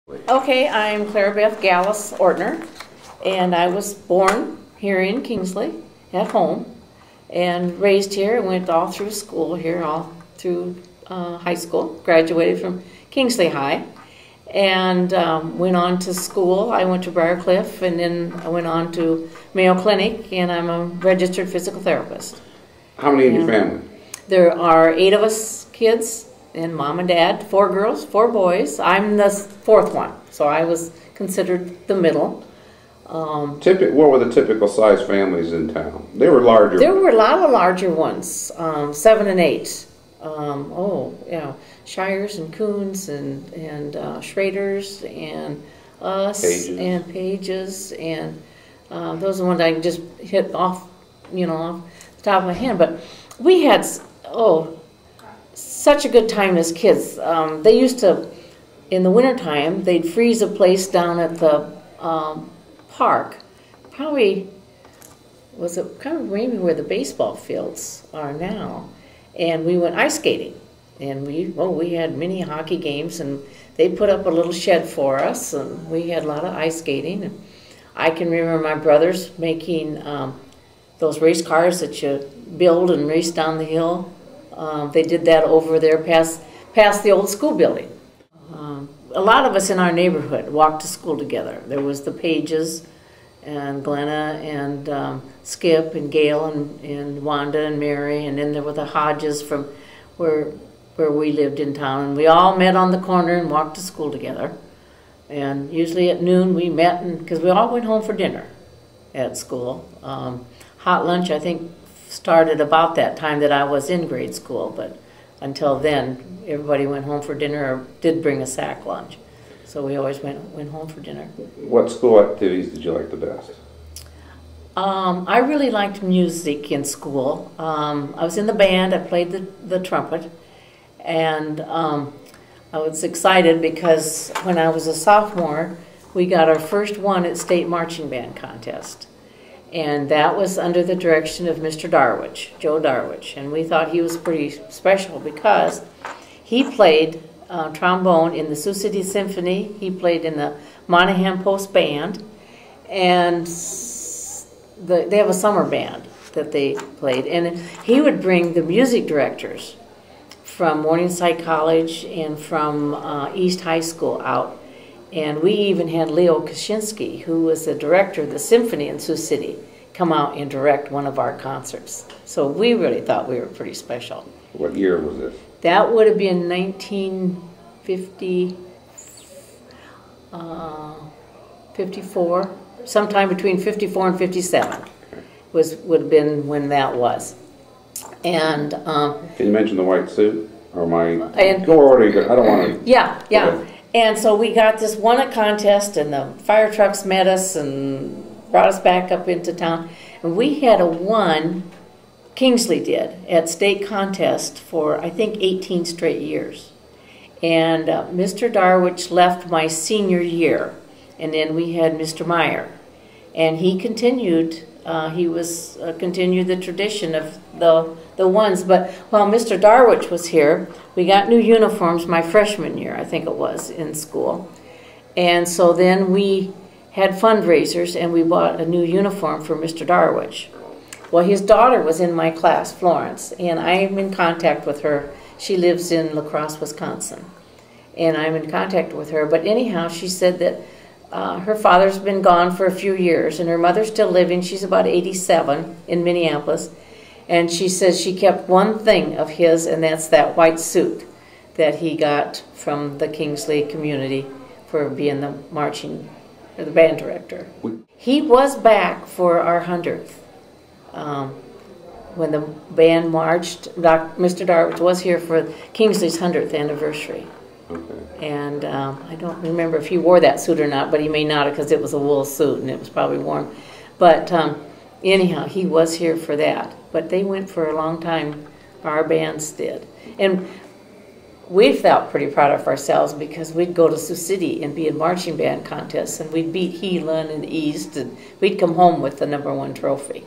Okay, I'm Clara Beth Gallus Ortner, and I was born here in Kingsley at home and raised here and went all through school here, all through high school, graduated from Kingsley High, and went on to school. I went to Briarcliff, and then I went on to Mayo Clinic, and I'm a registered physical therapist. How many in your family? There are 8 of us kids. And mom and dad, 4 girls, 4 boys. I'm the 4th one, so I was considered the middle. What were the typical size families in town? They were larger. There were a lot of larger ones, 7 and 8. Shires and Coons and Schraders and us and Pages, and those are the ones I can just hit off, off the top of my head. But we had such a good time as kids. They used to, in the wintertime, they'd freeze a place down at the park. Probably, was it kind of maybe where the baseball fields are now? And we went ice skating. And we had mini hockey games, and they put up a little shed for us, and we had a lot of ice skating. And I can remember my brothers making those race cars that you build and race down the hill. They did that over there past the old school building. A lot of us in our neighborhood walked to school together. There was the Pages and Glenna and Skip and Gail and Wanda and Mary, and then there were the Hodges from where we lived in town. And we all met on the corner and walked to school together. And usually at noon we met, because we all went home for dinner at school. Hot lunch, I think, started about that time that I was in grade school, but until then, everybody went home for dinner or did bring a sack lunch. So we always went home for dinner. What school activities did you like the best? I really liked music in school. I was in the band. I played the trumpet, and I was excited because when I was a sophomore, we got our first one at state marching band contest. And that was under the direction of Mr. Darwich, Joe Darwich. And we thought he was pretty special because he played trombone in the Sioux City Symphony. He played in the Monahan Post Band. And they have a summer band that they played. And he would bring the music directors from Morningside College and from East High School out. And we even had Leo Kaczynski, who was the director of the symphony in Sioux City, come out and direct one of our concerts. So we really thought we were pretty special. What year was this? That would have been 1954, sometime between 54 and 57 would have been when that was. And can you mention the white suit? Or I don't want to. Yeah. And so we got this won a contest, and the fire trucks met us and brought us back up into town. And we had Kingsley did, at state contest for, I think, 18 straight years. And Mr. Darwich left my senior year, and then we had Mr. Meyer. And he continued, continued the tradition of the ones. But while Mr. Darwich was here, we got new uniforms my freshman year, I think it was, in school. And so then we had fundraisers, and we bought a new uniform for Mr. Darwich. Well, his daughter was in my class, Florence, and I'm in contact with her. She lives in La Crosse, Wisconsin. And I'm in contact with her. But anyhow, she said that her father's been gone for a few years, and her mother's still living. She's about 87 in Minneapolis. And she says she kept one thing of his, and that's that white suit that he got from the Kingsley community for being the band director. He was back for our 100th. When the band marched, Mr. Darwich was here for Kingsley's 100th anniversary. Okay. And I don't remember if he wore that suit or not, but he may not have, because it was a wool suit and it was probably warm. But anyhow, he was here for that. But they went for a long time, our bands did. And we felt pretty proud of ourselves because we'd go to Sioux City and be in marching band contests, and we'd beat Helan in the East, and we'd come home with the #1 trophy.